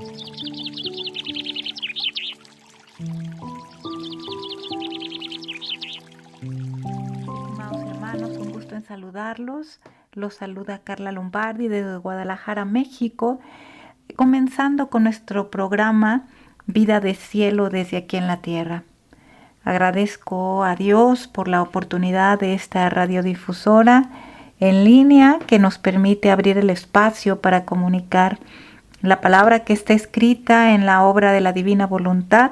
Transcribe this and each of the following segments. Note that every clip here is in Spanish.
Estimados hermanos, un gusto en saludarlos. Los saluda Carla Lombardi desde Guadalajara, México, comenzando con nuestro programa Vida de Cielo desde aquí en la Tierra. Agradezco a Dios por la oportunidad de esta radiodifusora en línea que nos permite abrir el espacio para comunicar la palabra que está escrita en la obra de la Divina Voluntad,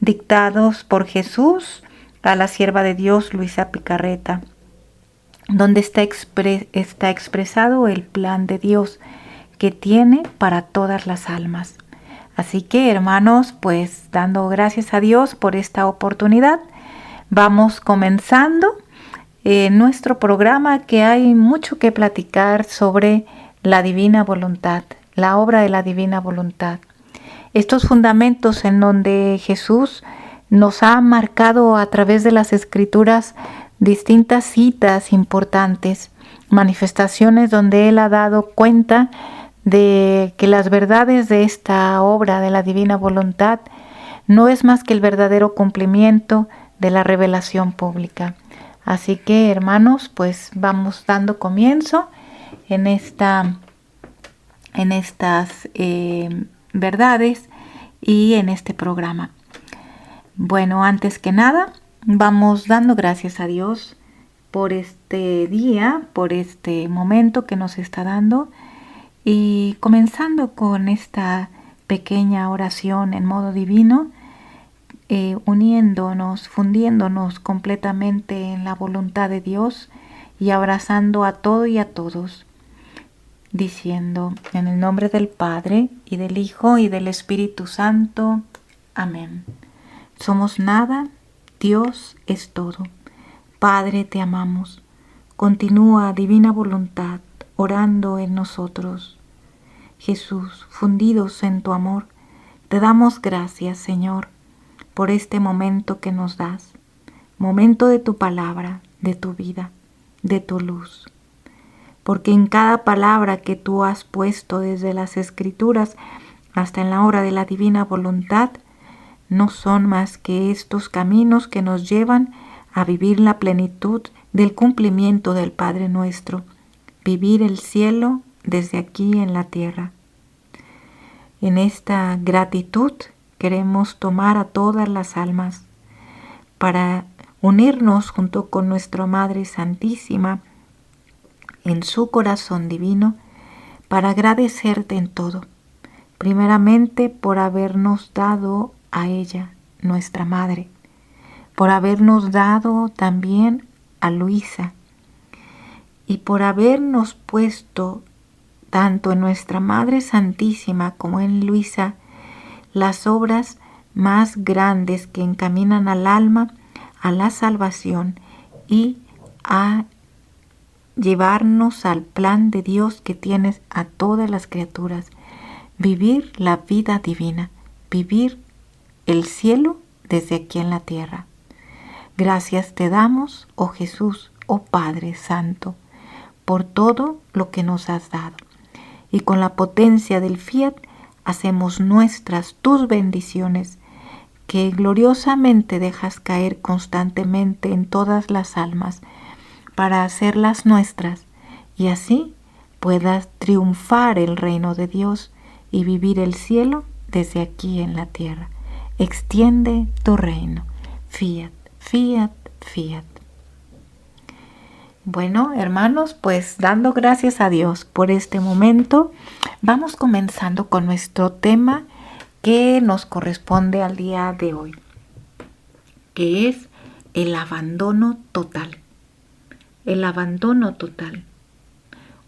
dictados por Jesús a la sierva de Dios Luisa Picarreta, donde está expresado el plan de Dios que tiene para todas las almas. Así que, hermanos, pues dando gracias a Dios por esta oportunidad, vamos comenzando nuestro programa, que hay mucho que platicar sobre la Divina Voluntad, la obra de la Divina Voluntad. Estos fundamentos en donde Jesús nos ha marcado a través de las Escrituras distintas citas importantes, manifestaciones donde Él ha dado cuenta de que las verdades de esta obra de la Divina Voluntad no es más que el verdadero cumplimiento de la revelación pública. Así que, hermanos, pues vamos dando comienzo en estas verdades y en este programa. Bueno, antes que nada, vamos dando gracias a Dios por este día, por este momento que nos está dando, y comenzando con esta pequeña oración en modo divino, uniéndonos, fundiéndonos completamente en la voluntad de Dios y abrazando a todo y a todos, diciendo: en el nombre del Padre, y del Hijo, y del Espíritu Santo. Amén. Somos nada, Dios es todo. Padre, te amamos. Continúa, Divina Voluntad, orando en nosotros. Jesús, fundidos en tu amor, te damos gracias, Señor, por este momento que nos das, momento de tu palabra, de tu vida, de tu luz. Porque en cada palabra que tú has puesto desde las Escrituras hasta en la obra de la Divina Voluntad, no son más que estos caminos que nos llevan a vivir la plenitud del cumplimiento del Padre nuestro, vivir el cielo desde aquí en la tierra. En esta gratitud queremos tomar a todas las almas para unirnos junto con nuestra Madre Santísima en su corazón divino, para agradecerte en todo. Primeramente por habernos dado a ella, nuestra Madre, por habernos dado también a Luisa, y por habernos puesto tanto en nuestra Madre Santísima como en Luisa las obras más grandes que encaminan al alma a la salvación y a llevarnos al plan de Dios que tienes a todas las criaturas. Vivir la vida divina, vivir el cielo desde aquí en la tierra. Gracias te damos, oh Jesús, oh Padre Santo, por todo lo que nos has dado. Y con la potencia del fiat hacemos nuestras tus bendiciones, que gloriosamente dejas caer constantemente en todas las almas, para hacerlas nuestras, y así puedas triunfar el reino de Dios y vivir el cielo desde aquí en la tierra. Extiende tu reino. Fiat, fiat, fiat. Bueno, hermanos, pues dando gracias a Dios por este momento, vamos comenzando con nuestro tema que nos corresponde al día de hoy, que es el abandono total. El abandono total.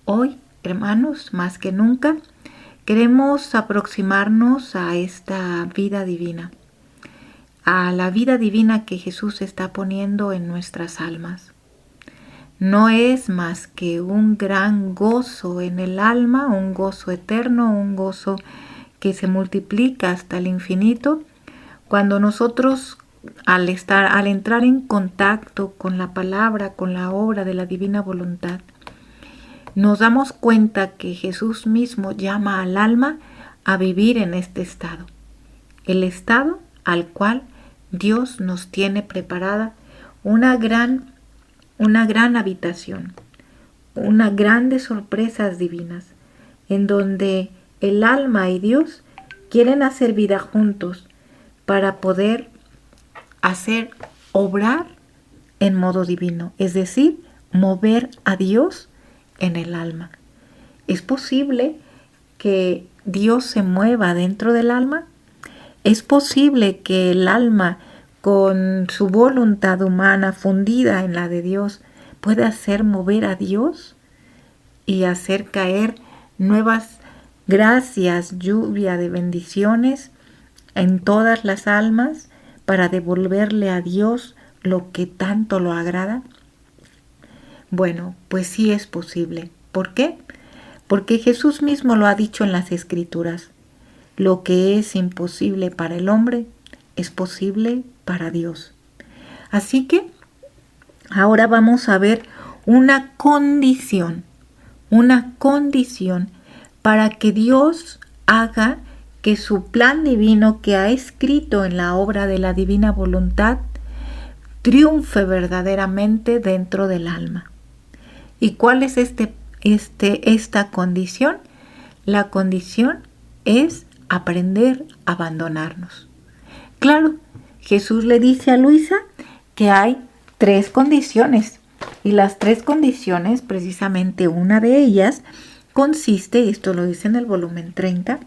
Hoy, hermanos, más que nunca, queremos aproximarnos a esta vida divina, a la vida divina que Jesús está poniendo en nuestras almas. No es más que un gran gozo en el alma, un gozo eterno, un gozo que se multiplica hasta el infinito, cuando nosotros al entrar en contacto con la palabra, con la obra de la Divina Voluntad, nos damos cuenta que Jesús mismo llama al alma a vivir en este estado, el estado al cual Dios nos tiene preparada una gran habitación, unas grandes sorpresas divinas, en donde el alma y Dios quieren hacer vida juntos para poder obrar en modo divino, es decir, mover a Dios en el alma. ¿Es posible que Dios se mueva dentro del alma? ¿Es posible que el alma, con su voluntad humana fundida en la de Dios, pueda hacer mover a Dios y hacer caer nuevas gracias, lluvia de bendiciones en todas las almas para devolverle a Dios lo que tanto lo agrada? Bueno, pues sí es posible. ¿Por qué? Porque Jesús mismo lo ha dicho en las Escrituras. Lo que es imposible para el hombre es posible para Dios. Así que ahora vamos a ver una condición para que Dios haga que su plan divino que ha escrito en la obra de la divina voluntad triunfe verdaderamente dentro del alma. ¿Y cuál es esta condición? La condición es aprender a abandonarnos. Claro, Jesús le dice a Luisa que hay 3 condiciones, y las 3 condiciones, precisamente una de ellas, consiste, esto lo dice en el volumen 30,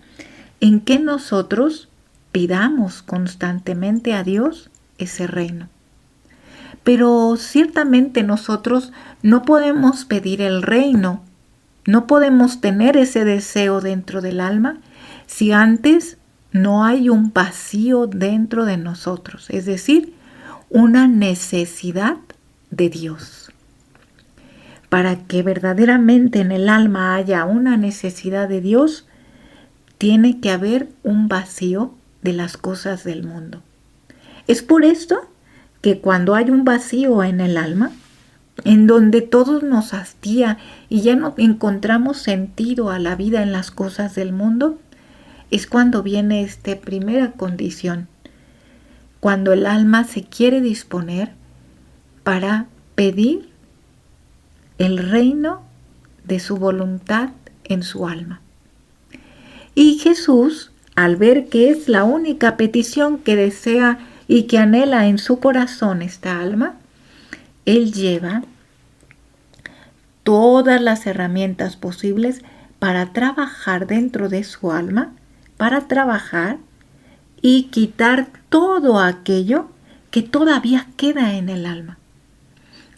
en que nosotros pidamos constantemente a Dios ese reino. Pero ciertamente nosotros no podemos pedir el reino, no podemos tener ese deseo dentro del alma si antes no hay un vacío dentro de nosotros, es decir, una necesidad de Dios. Para que verdaderamente en el alma haya una necesidad de Dios, tiene que haber un vacío de las cosas del mundo. Es por esto que cuando hay un vacío en el alma, en donde todo nos hastía y ya no encontramos sentido a la vida en las cosas del mundo, es cuando viene esta primera condición, cuando el alma se quiere disponer para pedir el reino de su voluntad en su alma. Y Jesús, al ver que es la única petición que desea y que anhela en su corazón esta alma, Él lleva todas las herramientas posibles para trabajar dentro de su alma, para trabajar y quitar todo aquello que todavía queda en el alma.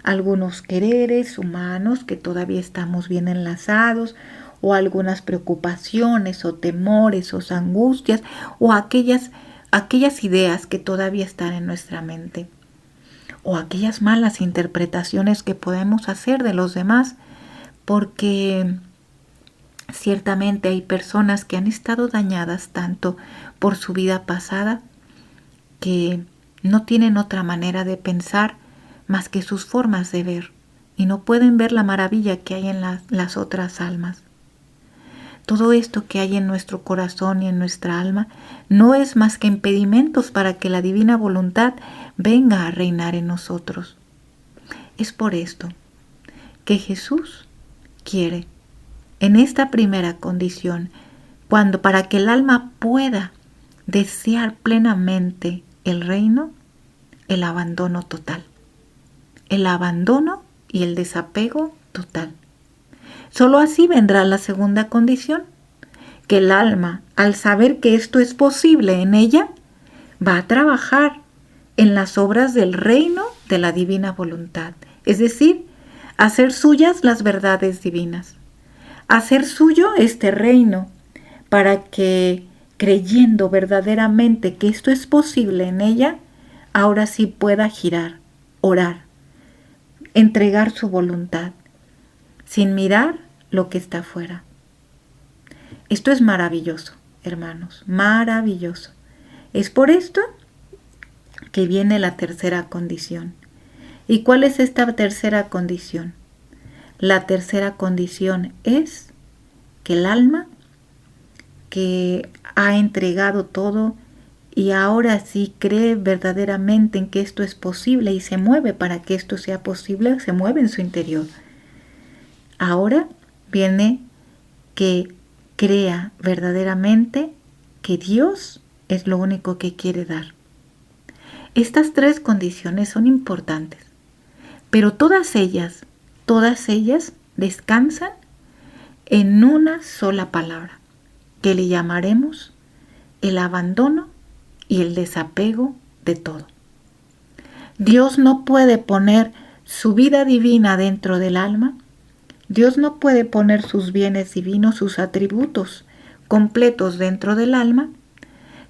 Algunos quereres humanos que todavía estamos bien enlazados, o algunas preocupaciones o temores o angustias o aquellas ideas que todavía están en nuestra mente, o aquellas malas interpretaciones que podemos hacer de los demás, porque ciertamente hay personas que han estado dañadas tanto por su vida pasada que no tienen otra manera de pensar más que sus formas de ver y no pueden ver la maravilla que hay en las otras almas. Todo esto que hay en nuestro corazón y en nuestra alma no es más que impedimentos para que la divina voluntad venga a reinar en nosotros. Es por esto que Jesús quiere, en esta primera condición, para que el alma pueda desear plenamente el reino, el abandono total, el abandono y el desapego total. Solo así vendrá la segunda condición, que el alma, al saber que esto es posible en ella, va a trabajar en las obras del reino de la divina voluntad, es decir, hacer suyas las verdades divinas, hacer suyo este reino, para que, creyendo verdaderamente que esto es posible en ella, ahora sí pueda girar, orar, entregar su voluntad, sin mirar lo que está afuera. Esto es maravilloso, hermanos, maravilloso. Es por esto que viene la tercera condición. ¿Y cuál es esta tercera condición? La tercera condición es que el alma que ha entregado todo y ahora sí cree verdaderamente en que esto es posible y se mueve para que esto sea posible, se mueve en su interior. Ahora viene que crea verdaderamente que Dios es lo único que quiere dar. Estas tres condiciones son importantes, pero todas ellas descansan en una sola palabra, que le llamaremos el abandono y el desapego de todo. Dios no puede poner su vida divina dentro del alma. Dios no puede poner sus bienes divinos, sus atributos completos dentro del alma,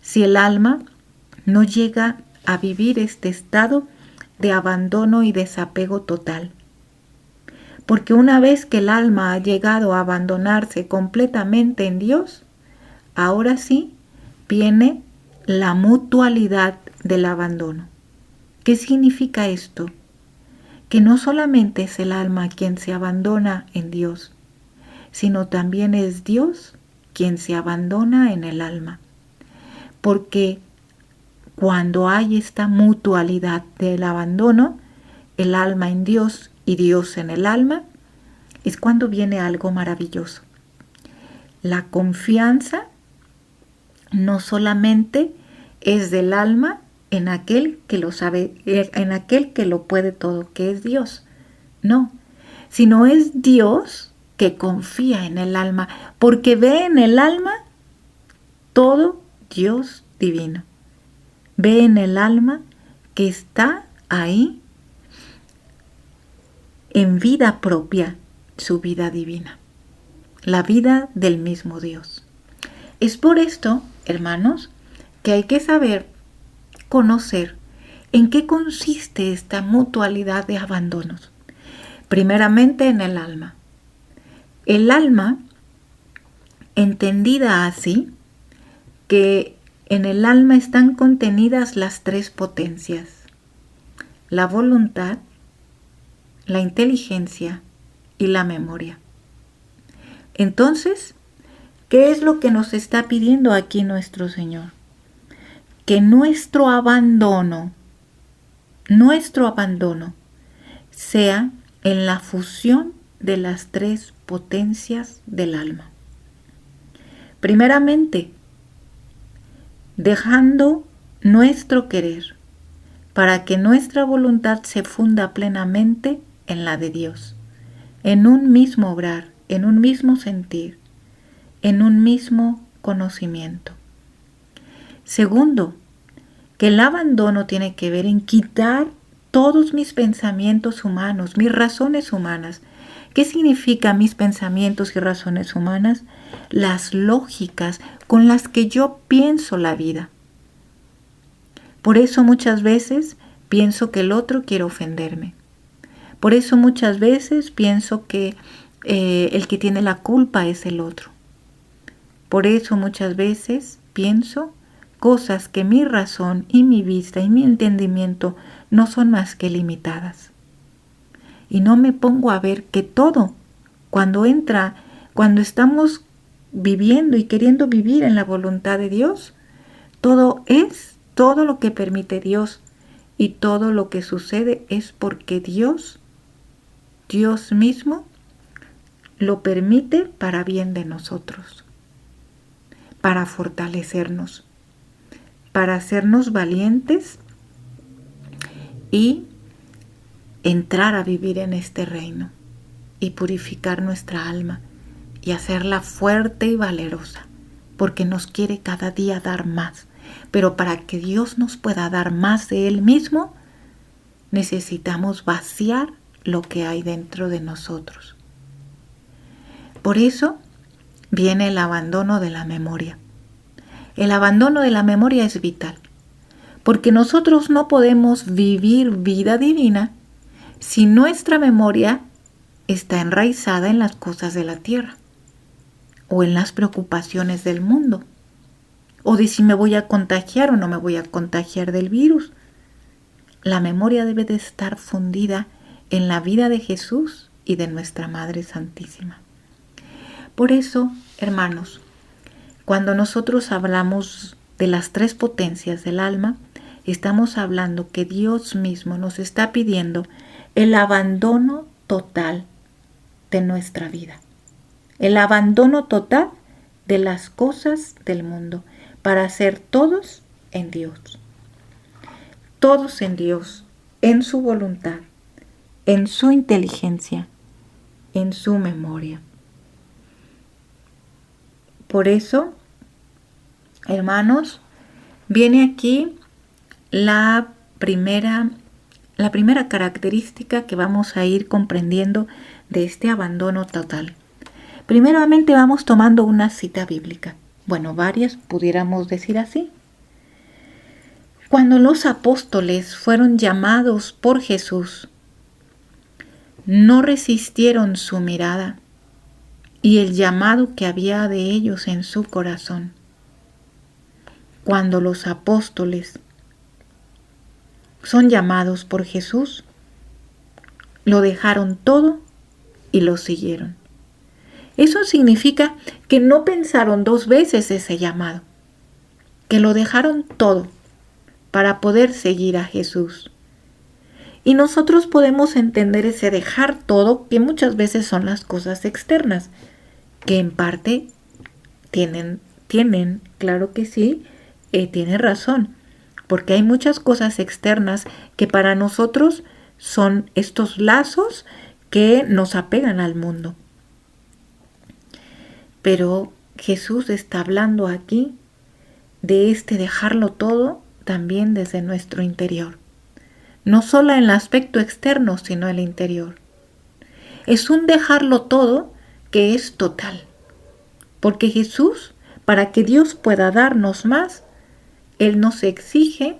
si el alma no llega a vivir este estado de abandono y desapego total. Porque una vez que el alma ha llegado a abandonarse completamente en Dios, ahora sí viene la mutualidad del abandono. ¿Qué significa esto? Que no solamente es el alma quien se abandona en Dios, sino también es Dios quien se abandona en el alma. Porque cuando hay esta mutualidad del abandono, el alma en Dios y Dios en el alma, es cuando viene algo maravilloso. La confianza no solamente es del alma en aquel que lo sabe, en aquel que lo puede todo, que es Dios. No, sino es Dios que confía en el alma, porque ve en el alma todo Dios divino. Ve en el alma que está ahí en vida propia, su vida divina, la vida del mismo Dios. Es por esto, hermanos, que hay que saber, conocer en qué consiste esta mutualidad de abandonos. Primeramente en el alma. El alma, entendida así, que en el alma están contenidas las tres potencias: la voluntad, la inteligencia y la memoria. Entonces, ¿qué es lo que nos está pidiendo aquí nuestro Señor? Que nuestro abandono sea en la fusión de las tres potencias del alma. Primeramente, dejando nuestro querer para que nuestra voluntad se funda plenamente en la de Dios, en un mismo obrar, en un mismo sentir, en un mismo conocimiento. Segundo, que el abandono tiene que ver en quitar todos mis pensamientos humanos, mis razones humanas. ¿Qué significa mis pensamientos y razones humanas? Las lógicas con las que yo pienso la vida. Por eso muchas veces pienso que el otro quiere ofenderme. Por eso muchas veces pienso que el que tiene la culpa es el otro. Por eso muchas veces pienso cosas que mi razón y mi vista y mi entendimiento no son más que limitadas. Y no me pongo a ver que todo, cuando estamos viviendo y queriendo vivir en la voluntad de Dios, todo lo que permite Dios, y todo lo que sucede es porque Dios mismo lo permite para bien de nosotros, para fortalecernos, para hacernos valientes y entrar a vivir en este reino y purificar nuestra alma y hacerla fuerte y valerosa, porque nos quiere cada día dar más. Pero para que Dios nos pueda dar más de Él mismo, necesitamos vaciar lo que hay dentro de nosotros. Por eso viene el abandono de la memoria. El abandono de la memoria es vital, porque nosotros no podemos vivir vida divina si nuestra memoria está enraizada en las cosas de la tierra o en las preocupaciones del mundo, o de si me voy a contagiar o no me voy a contagiar del virus. La memoria debe de estar fundida en la vida de Jesús y de nuestra Madre Santísima. Por eso, hermanos, Cuando nosotros hablamos de las tres potencias del alma, estamos hablando que Dios mismo nos está pidiendo el abandono total de nuestra vida, el abandono total de las cosas del mundo, para ser todos en Dios, todos en Dios, en su voluntad, en su inteligencia, en su memoria. Por eso, hermanos, viene aquí la primera característica que vamos a ir comprendiendo de este abandono total. Primeramente vamos tomando una cita bíblica. Bueno, varias pudiéramos decir así. Cuando los apóstoles fueron llamados por Jesús, no resistieron su mirada y el llamado que había de ellos en su corazón. Cuando los apóstoles son llamados por Jesús, lo dejaron todo y lo siguieron. Eso significa que no pensaron dos veces ese llamado, que lo dejaron todo para poder seguir a Jesús. Y nosotros podemos entender ese dejar todo, que muchas veces son las cosas externas, que en parte tienen, claro que sí, tiene razón, porque hay muchas cosas externas que para nosotros son estos lazos que nos apegan al mundo. Pero Jesús está hablando aquí de este dejarlo todo también desde nuestro interior. No solo en el aspecto externo, sino el interior. Es un dejarlo todo que es total. Porque Jesús, para que Dios pueda darnos más, Él nos exige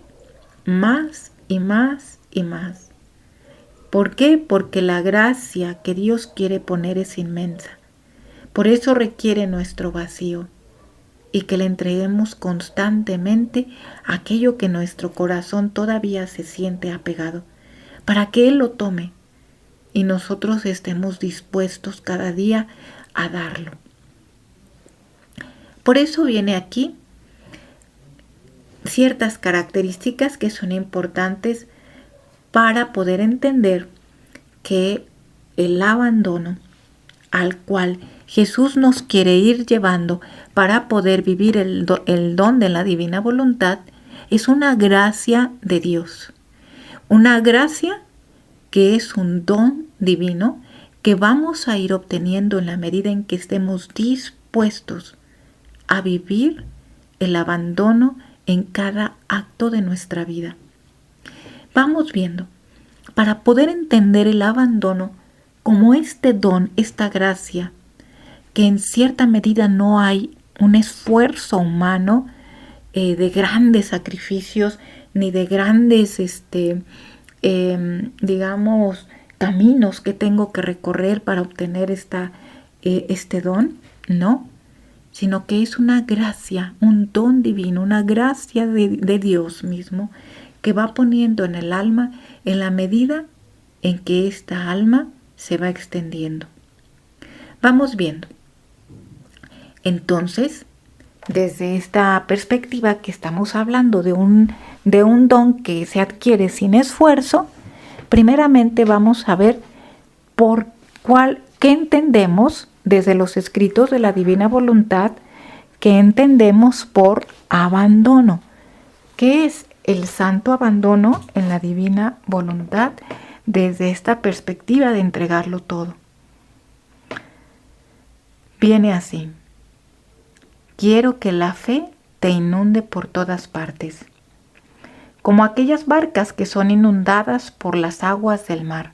más y más y más. ¿Por qué? Porque la gracia que Dios quiere poner es inmensa. Por eso requiere nuestro vacío y que le entreguemos constantemente aquello que nuestro corazón todavía se siente apegado, para que Él lo tome y nosotros estemos dispuestos cada día a darlo. Por eso viene aquí ciertas características que son importantes para poder entender que el abandono al cual Jesús nos quiere ir llevando para poder vivir el don de la divina voluntad es una gracia de Dios. Una gracia que es un don divino que vamos a ir obteniendo en la medida en que estemos dispuestos a vivir el abandono en cada acto de nuestra vida. Vamos viendo, para poder entender el abandono como este don, esta gracia, que en cierta medida no hay un esfuerzo humano de grandes sacrificios ni de grandes, caminos que tengo que recorrer para obtener este don, no, sino que es una gracia, un don divino, una gracia de Dios mismo que va poniendo en el alma en la medida en que esta alma se va extendiendo. Vamos viendo. Entonces, desde esta perspectiva que estamos hablando de un don que se adquiere sin esfuerzo, primeramente vamos a ver qué entendemos desde los escritos de la Divina Voluntad, qué entendemos por abandono. ¿Qué es el santo abandono en la Divina Voluntad desde esta perspectiva de entregarlo todo? Viene así. Quiero que la fe te inunde por todas partes, como aquellas barcas que son inundadas por las aguas del mar.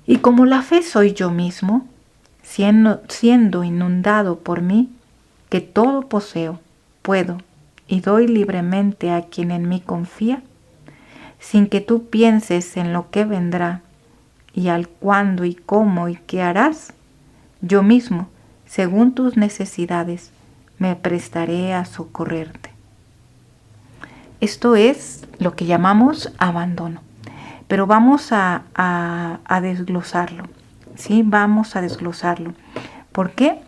Y como la fe soy yo mismo, siendo inundado por mí, que todo poseo, puedo y doy libremente a quien en mí confía, sin que tú pienses en lo que vendrá y al cuándo y cómo y qué harás, yo mismo, según tus necesidades, me prestaré a socorrerte. Esto es lo que llamamos abandono, pero vamos a desglosarlo, ¿sí? Vamos a desglosarlo. ¿Por qué?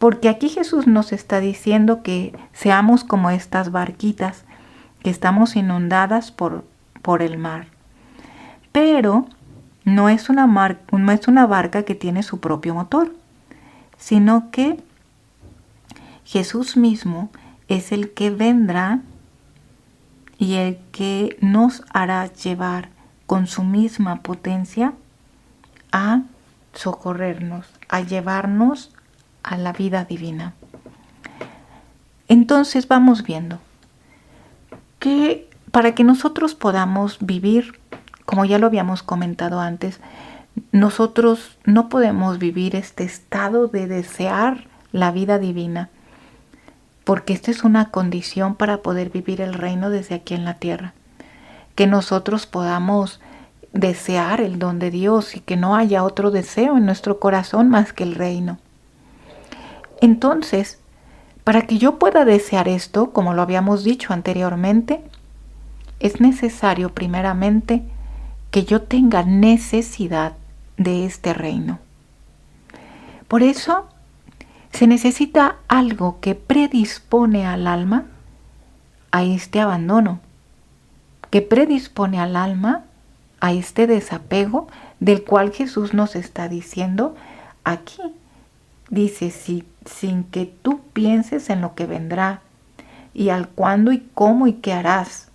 Porque aquí Jesús nos está diciendo que seamos como estas barquitas, que estamos inundadas por el mar. Pero no es una barca que tiene su propio motor, sino que Jesús mismo es el que vendrá y el que nos hará llevar con su misma potencia a socorrernos, a llevarnos a la vida divina. Entonces vamos viendo que para que nosotros podamos vivir, como ya lo habíamos comentado antes, nosotros no podemos vivir este estado de desear la vida divina, porque esta es una condición para poder vivir el reino desde aquí en la tierra. Que nosotros podamos desear el don de Dios y que no haya otro deseo en nuestro corazón más que el reino. Entonces, para que yo pueda desear esto, como lo habíamos dicho anteriormente, es necesario primeramente que yo tenga necesidad de este reino. Por eso se necesita algo que predispone al alma a este abandono, que predispone al alma a este desapego del cual Jesús nos está diciendo aquí. Dice, sin que tú pienses en lo que vendrá y al cuándo y cómo y qué harás.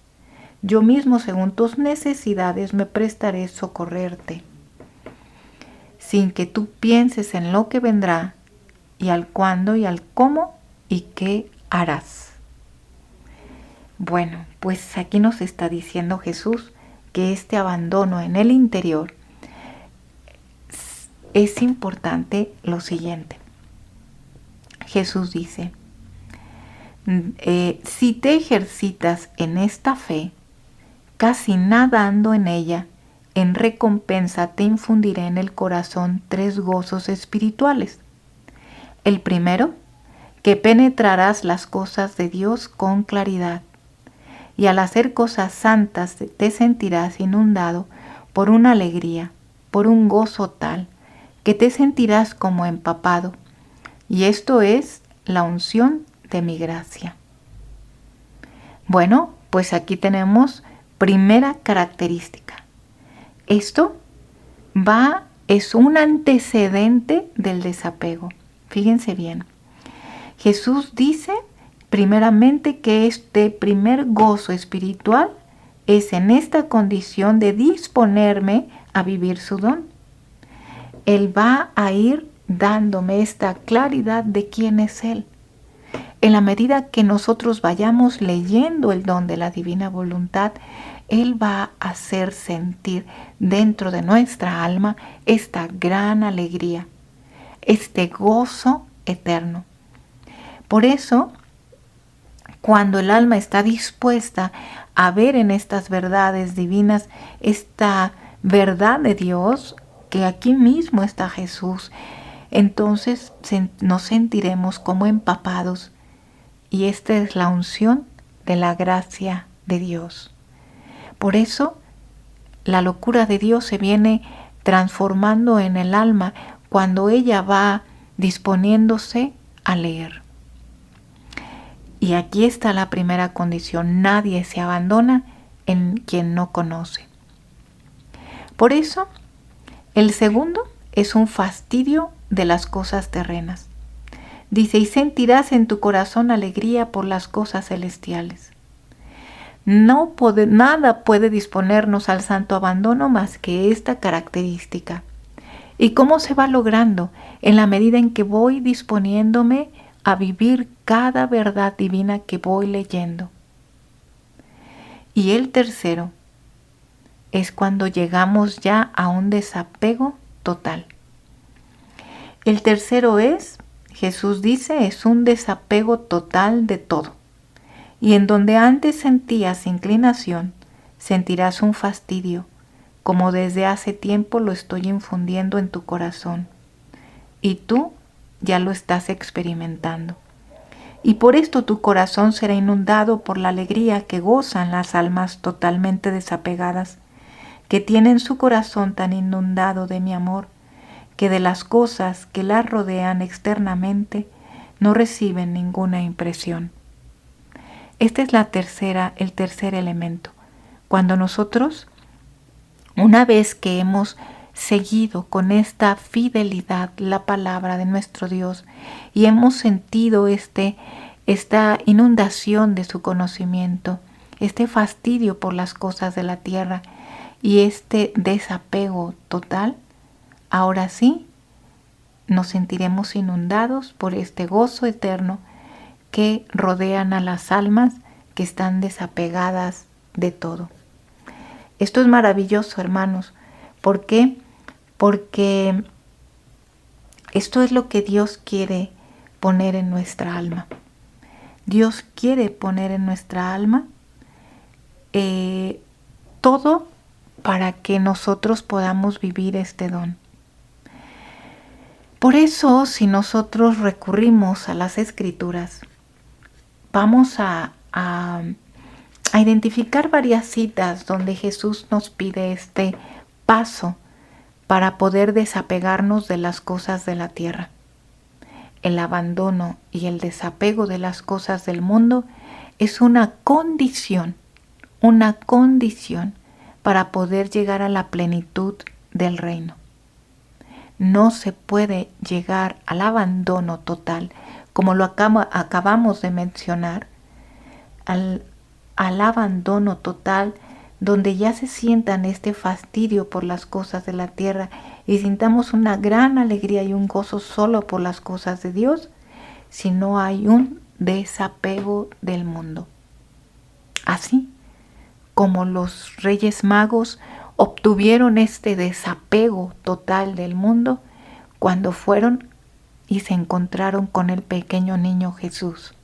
Yo mismo, según tus necesidades, me prestaré socorrerte. Sin que tú pienses en lo que vendrá y al cuándo y al cómo y qué harás. Bueno, pues aquí nos está diciendo Jesús que este abandono en el interior es importante lo siguiente. Jesús dice, si te ejercitas en esta fe, casi nadando en ella, en recompensa te infundiré en el corazón 3 gozos espirituales. El primero, que penetrarás las cosas de Dios con claridad, y al hacer cosas santas te sentirás inundado por una alegría, por un gozo tal, que te sentirás como empapado, y esto es la unción de mi gracia. Bueno, pues aquí tenemos primera característica. Esto es un antecedente del desapego. Fíjense bien. Jesús dice primeramente que este primer gozo espiritual es en esta condición de disponerme a vivir su don. Él va a ir dándome esta claridad de quién es Él. En la medida que nosotros vayamos leyendo el don de la divina voluntad, Él va a hacer sentir dentro de nuestra alma esta gran alegría, este gozo eterno. Por eso, cuando el alma está dispuesta a ver en estas verdades divinas, esta verdad de Dios, que aquí mismo está Jesús, entonces nos sentiremos como empapados. Y esta es la unción de la gracia de Dios. Por eso, la locura de Dios se viene transformando en el alma cuando ella va disponiéndose a leer. Y aquí está la primera condición: nadie se abandona en quien no conoce. Por eso, el segundo es un fastidio de las cosas terrenas. Dice, y sentirás en tu corazón alegría por las cosas celestiales. Nada puede disponernos al santo abandono más que esta característica. ¿Y cómo se va logrando? En la medida en que voy disponiéndome a vivir cada verdad divina que voy leyendo. Y el tercero es cuando llegamos ya a un desapego total. El tercero es, Jesús dice, es un desapego total de todo. Y en donde antes sentías inclinación, sentirás un fastidio, como desde hace tiempo lo estoy infundiendo en tu corazón. Y tú ya lo estás experimentando. Y por esto tu corazón será inundado por la alegría que gozan las almas totalmente desapegadas, que tienen su corazón tan inundado de mi amor, que de las cosas que las rodean externamente no reciben ninguna impresión. Este es el tercer elemento. Cuando nosotros, una vez que hemos seguido con esta fidelidad la palabra de nuestro Dios y hemos sentido esta inundación de su conocimiento, este fastidio por las cosas de la tierra y este desapego total, ahora sí nos sentiremos inundados por este gozo eterno que rodean a las almas que están desapegadas de todo. Esto es maravilloso, hermanos. ¿Por qué? Porque esto es lo que Dios quiere poner en nuestra alma. Dios quiere poner en nuestra alma todo para que nosotros podamos vivir este don. Por eso, si nosotros recurrimos a las Escrituras, vamos a identificar varias citas donde Jesús nos pide este paso para poder desapegarnos de las cosas de la tierra. El abandono y el desapego de las cosas del mundo es una condición para poder llegar a la plenitud del reino. No se puede llegar al abandono total, como lo acabamos de mencionar, al abandono total, donde ya se sientan este fastidio por las cosas de la tierra y sintamos una gran alegría y un gozo solo por las cosas de Dios, si no hay un desapego del mundo. Así como los Reyes Magos obtuvieron este desapego total del mundo cuando fueron y se encontraron con el pequeño niño Jesús.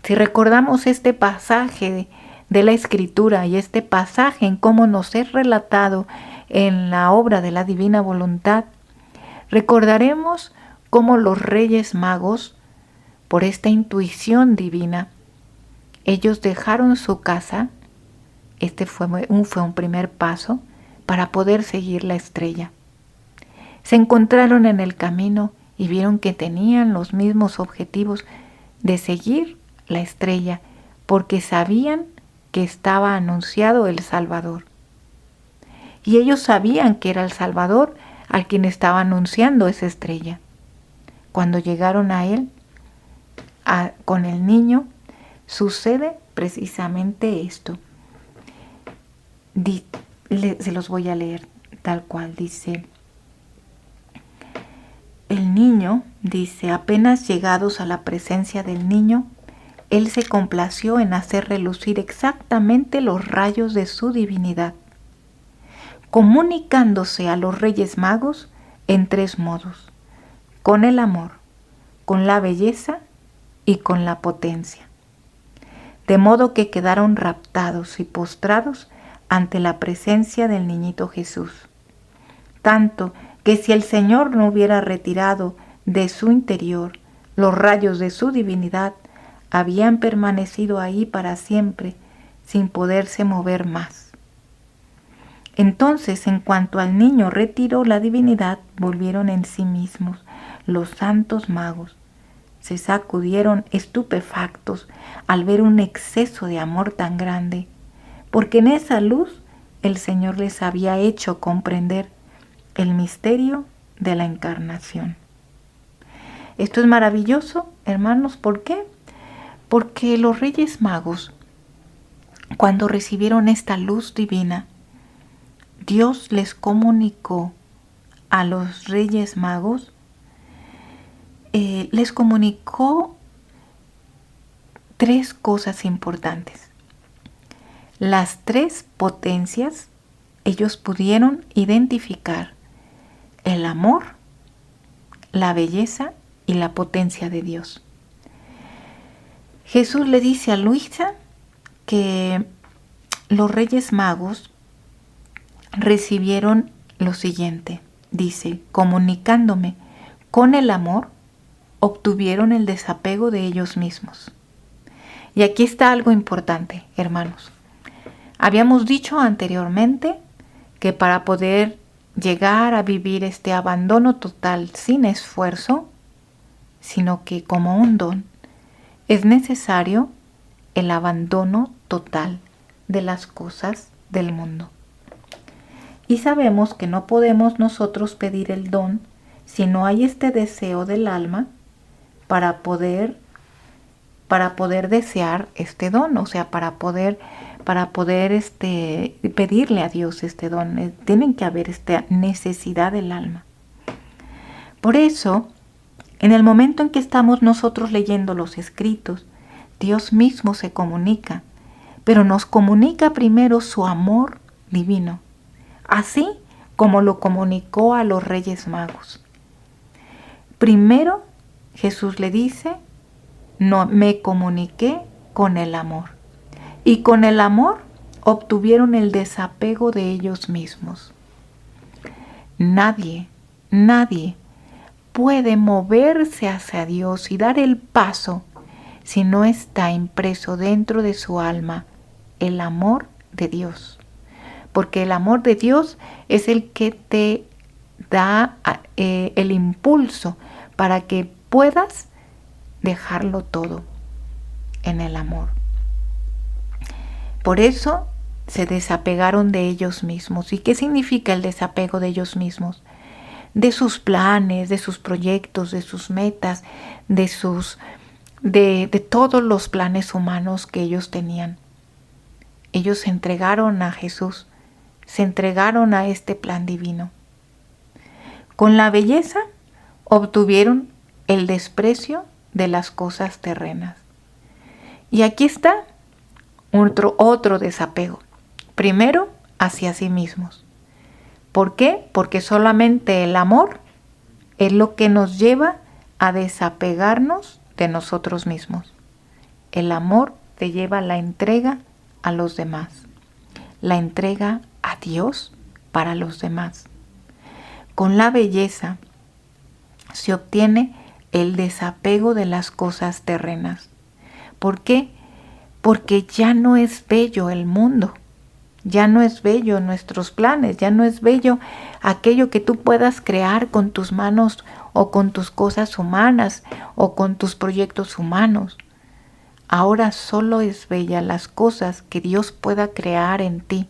Si recordamos este pasaje de la Escritura y este pasaje en cómo nos es relatado en la obra de la Divina Voluntad, recordaremos cómo los Reyes Magos, por esta intuición divina, ellos dejaron su casa. Este fue un primer paso para poder seguir la estrella. Se encontraron en el camino y vieron que tenían los mismos objetivos de seguir la estrella, porque sabían que estaba anunciado el Salvador. Y ellos sabían que era el Salvador al quien estaba anunciando esa estrella. Cuando llegaron a él, con el niño, sucede precisamente esto. Se los voy a leer tal cual dice. El niño, dice, apenas llegados a la presencia del niño, él se complació en hacer relucir exactamente los rayos de su divinidad, comunicándose a los Reyes Magos en tres modos: con el amor, con la belleza y con la potencia. De modo que quedaron raptados y postrados ante la presencia del niñito Jesús. Tanto que si el Señor no hubiera retirado de su interior los rayos de su divinidad, habían permanecido ahí para siempre, sin poderse mover más. Entonces, en cuanto al niño retiró la divinidad, volvieron en sí mismos los santos magos. Se sacudieron estupefactos al ver un exceso de amor tan grande, porque en esa luz el Señor les había hecho comprender el misterio de la encarnación. Esto es maravilloso, hermanos. ¿Por qué? Porque los Reyes Magos, cuando recibieron esta luz divina, Dios les comunicó a los Reyes Magos, les comunicó tres cosas importantes. Las tres potencias, ellos pudieron identificar el amor, la belleza y la potencia de Dios. Jesús le dice a Luisa que los Reyes Magos recibieron lo siguiente. Dice, comunicándome con el amor, obtuvieron el desapego de ellos mismos. Y aquí está algo importante, hermanos. Habíamos dicho anteriormente que para poder llegar a vivir este abandono total sin esfuerzo, sino que como un don. Es necesario el abandono total de las cosas del mundo. Y sabemos que no podemos nosotros pedir el don si no hay este deseo del alma para poder desear este don, o sea, para poder pedirle a Dios este don. Tienen que haber esta necesidad del alma. Por eso, en el momento en que estamos nosotros leyendo los escritos, Dios mismo se comunica, pero nos comunica primero su amor divino, así como lo comunicó a los Reyes Magos. Primero, Jesús le dice, no me comuniqué con el amor. Y con el amor obtuvieron el desapego de ellos mismos. Nadie puede moverse hacia Dios y dar el paso si no está impreso dentro de su alma el amor de Dios. Porque el amor de Dios es el que te da el impulso para que puedas dejarlo todo en el amor. Por eso se desapegaron de ellos mismos. ¿Y qué significa el desapego de ellos mismos? De sus planes, de sus proyectos, de sus metas, de todos los planes humanos que ellos tenían. Ellos se entregaron a Jesús, se entregaron a este plan divino. Con la belleza obtuvieron el desprecio de las cosas terrenas. Y aquí está otro desapego. Primero, hacia sí mismos. ¿Por qué? Porque solamente el amor es lo que nos lleva a desapegarnos de nosotros mismos. El amor te lleva a la entrega a los demás, la entrega a Dios para los demás. Con la belleza se obtiene el desapego de las cosas terrenas. ¿Por qué? Porque ya no es bello el mundo, ya no es bello nuestros planes, ya no es bello aquello que tú puedas crear con tus manos o con tus cosas humanas o con tus proyectos humanos. Ahora solo es bella las cosas que Dios pueda crear en ti,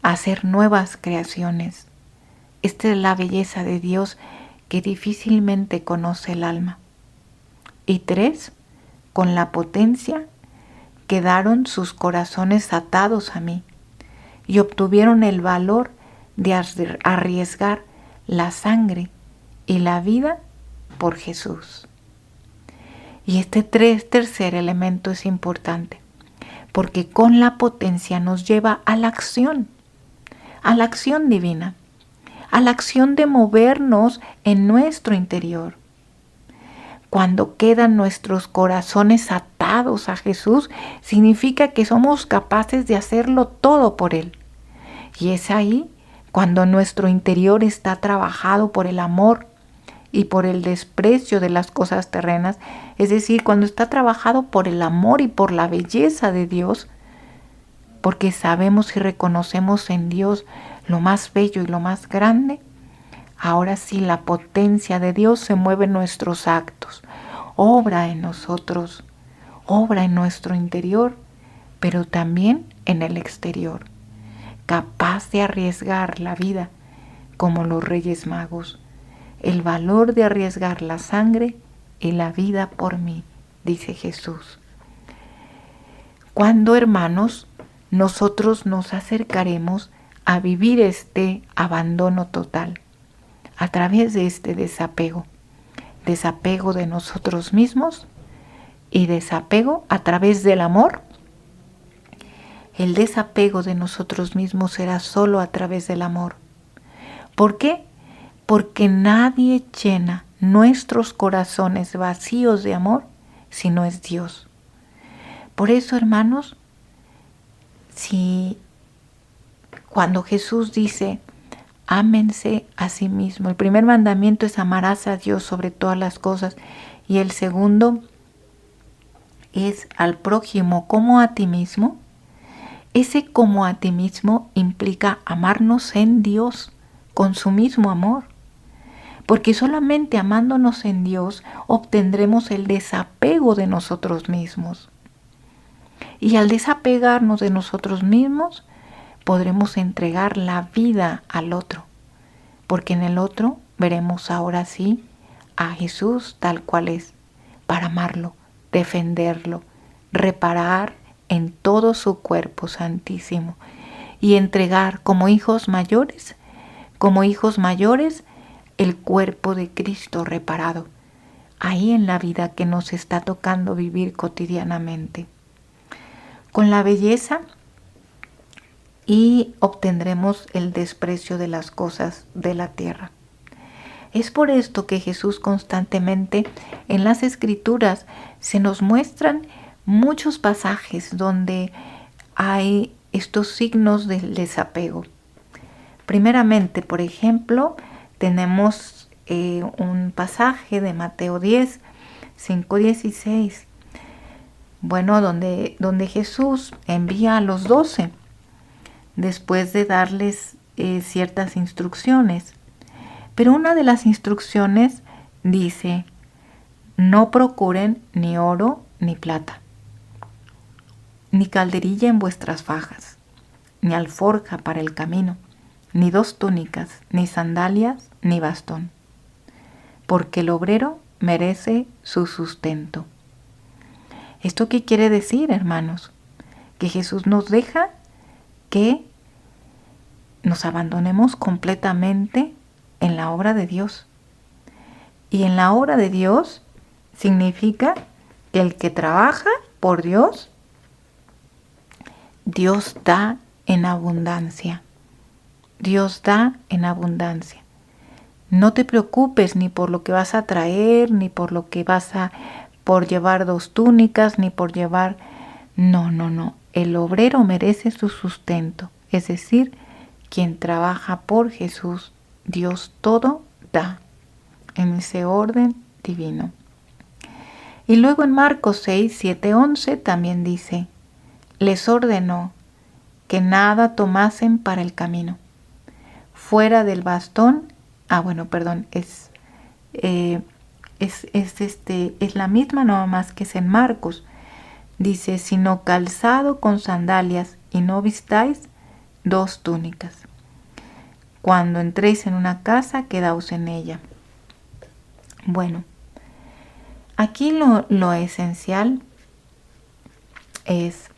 hacer nuevas creaciones. Esta es la belleza de Dios que difícilmente conoce el alma. Y 3, con la potencia quedaron sus corazones atados a mí y obtuvieron el valor de arriesgar la sangre y la vida por Jesús. Y este tercer elemento es importante, porque con la potencia nos lleva a la acción divina, a la acción de movernos en nuestro interior. Cuando quedan nuestros corazones atados a Jesús, significa que somos capaces de hacerlo todo por Él. Y es ahí cuando nuestro interior está trabajado por el amor y por el desprecio de las cosas terrenas, es decir, cuando está trabajado por el amor y por la belleza de Dios, porque sabemos y reconocemos en Dios lo más bello y lo más grande. Ahora sí, la potencia de Dios se mueve en nuestros actos, obra en nosotros, obra en nuestro interior, pero también en el exterior, capaz de arriesgar la vida como los Reyes Magos, el valor de arriesgar la sangre y la vida por mí, dice Jesús. Cuando, hermanos, nosotros nos acercaremos a vivir este abandono total, a través de este desapego de nosotros mismos y desapego a través del amor. El desapego de nosotros mismos será solo a través del amor. ¿Por qué? Porque nadie llena nuestros corazones vacíos de amor si no es Dios. Por eso, hermanos, cuando Jesús dice, ámense a sí mismo. El primer mandamiento es amarás a Dios sobre todas las cosas. Y el segundo es al prójimo como a ti mismo. Ese como a ti mismo implica amarnos en Dios con su mismo amor. porque solamente amándonos en Dios obtendremos el desapego de nosotros mismos. Y al desapegarnos de nosotros mismos, podremos entregar la vida al otro, porque en el otro veremos ahora sí a Jesús tal cual es, para amarlo, defenderlo, reparar en todo su cuerpo santísimo y entregar como hijos mayores, el cuerpo de Cristo reparado, ahí en la vida que nos está tocando vivir cotidianamente. Con la belleza y obtendremos el desprecio de las cosas de la tierra. Es por esto que Jesús constantemente en las Escrituras se nos muestran muchos pasajes donde hay estos signos del desapego. Primeramente, por ejemplo, tenemos un pasaje de Mateo 10, 5-16, bueno, donde Jesús envía a los 12 después de darles ciertas instrucciones. Pero una de las instrucciones dice: no procuren ni oro ni plata, ni calderilla en vuestras fajas, ni alforja para el camino, ni 2 túnicas, ni sandalias, ni bastón, porque el obrero merece su sustento. ¿Esto qué quiere decir, hermanos? Que Jesús nos deja que nos abandonemos completamente en la obra de Dios. Y en la obra de Dios significa que el que trabaja por Dios, Dios da en abundancia. Dios da en abundancia. No te preocupes ni por lo que vas a traer, ni por lo que por llevar 2 túnicas, ni por llevar... No. El obrero merece su sustento. Es decir, quien trabaja por Jesús, Dios todo da en ese orden divino. Y luego en Marcos 6, 7, 11 también dice: les ordenó que nada tomasen para el camino, fuera del bastón. Es la misma, nada más que es en Marcos. Dice: sino calzado con sandalias, y no vistáis 2 túnicas. Cuando entréis en una casa, quedaos en ella. Bueno, aquí lo esencial es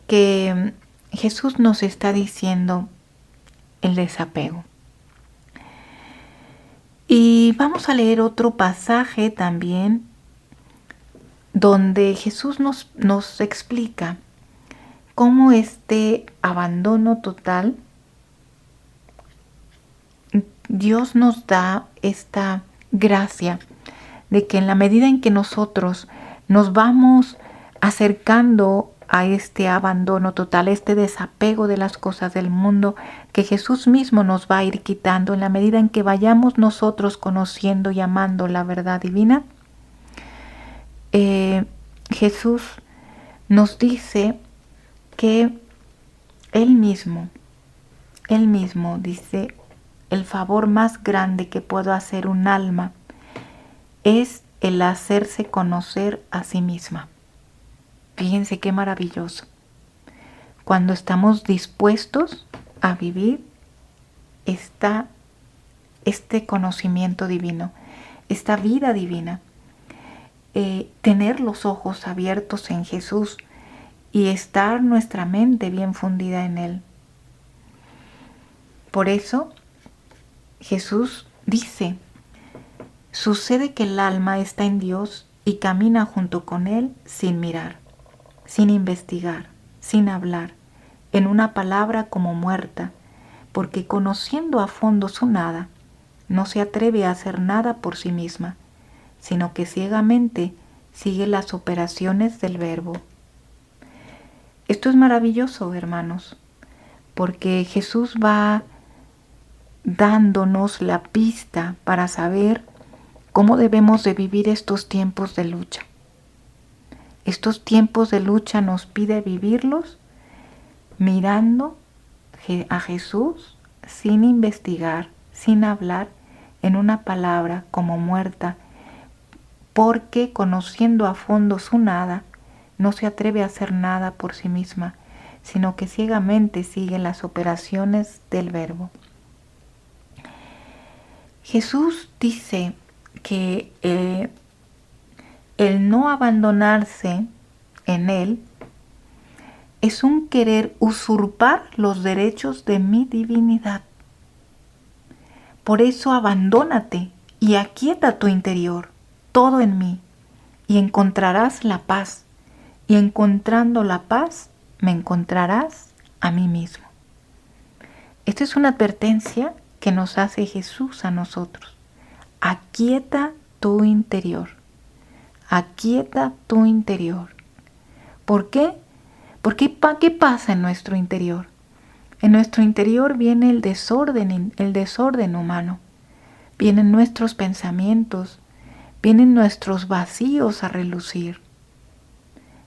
que Jesús nos está diciendo el desapego. Y vamos a leer otro pasaje también donde Jesús nos explica cómo este abandono total, Dios nos da esta gracia de que en la medida en que nosotros nos vamos acercando a este abandono total, este desapego de las cosas del mundo, que Jesús mismo nos va a ir quitando en la medida en que vayamos nosotros conociendo y amando la verdad divina. Jesús nos dice que Él mismo dice: el favor más grande que puedo hacer un alma es el hacerse conocer a sí misma. Fíjense qué maravilloso. Cuando estamos dispuestos a vivir este conocimiento divino, esta vida divina, tener los ojos abiertos en Jesús y estar nuestra mente bien fundida en Él. Por eso Jesús dice: sucede que el alma está en Dios y camina junto con Él sin mirar, sin investigar, sin hablar, en una palabra como muerta, porque conociendo a fondo su nada, no se atreve a hacer nada por sí misma, sino que ciegamente sigue las operaciones del Verbo. Esto es maravilloso, hermanos, porque Jesús va dándonos la pista para saber cómo debemos de vivir estos tiempos de lucha. Estos tiempos de lucha nos pide vivirlos mirando a Jesús sin investigar, sin hablar en una palabra, como muerta, porque conociendo a fondo su nada, no se atreve a hacer nada por sí misma, sino que ciegamente sigue las operaciones del Verbo. Jesús dice que el no abandonarse en Él es un querer usurpar los derechos de mi divinidad. Por eso abandónate y aquieta tu interior, todo en mí, y encontrarás la paz. Y encontrando la paz, me encontrarás a mí mismo. Esta es una advertencia que nos hace Jesús a nosotros. Aquieta tu interior. Aquieta tu interior. ¿Por qué? Porque ¿qué pasa en nuestro interior? En nuestro interior viene el desorden humano. Vienen nuestros pensamientos, vienen nuestros vacíos a relucir.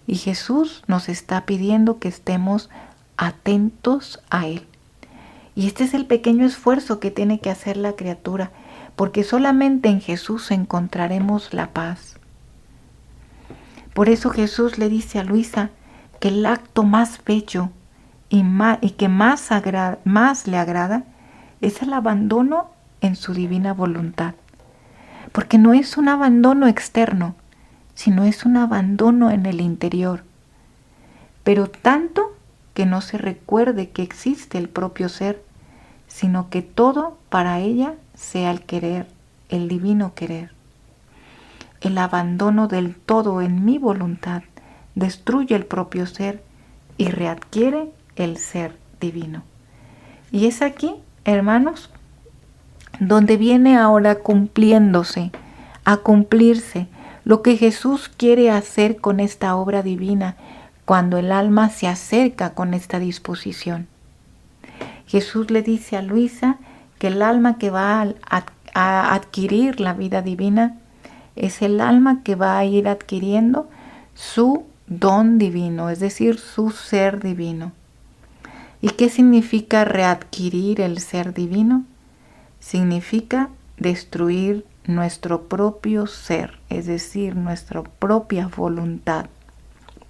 Y Jesús nos está pidiendo que estemos atentos a Él. Y este es el pequeño esfuerzo que tiene que hacer la criatura, porque solamente en Jesús encontraremos la paz. Por eso Jesús le dice a Luisa que el acto más bello y que más le agrada es el abandono en su divina voluntad. Porque no es un abandono externo, sino es un abandono en el interior. Pero tanto que no se recuerde que existe el propio ser, sino que todo para ella sea el querer, el divino querer. El abandono del todo en mi voluntad destruye el propio ser y readquiere el ser divino. Y es aquí, hermanos, donde viene ahora cumpliéndose, a cumplirse lo que Jesús quiere hacer con esta obra divina cuando el alma se acerca con esta disposición. Jesús le dice a Luisa que el alma que va a adquirir la vida divina es el alma que va a ir adquiriendo su don divino, es decir, su ser divino. ¿Y qué significa readquirir el ser divino? Significa destruir nuestro propio ser, es decir, nuestra propia voluntad,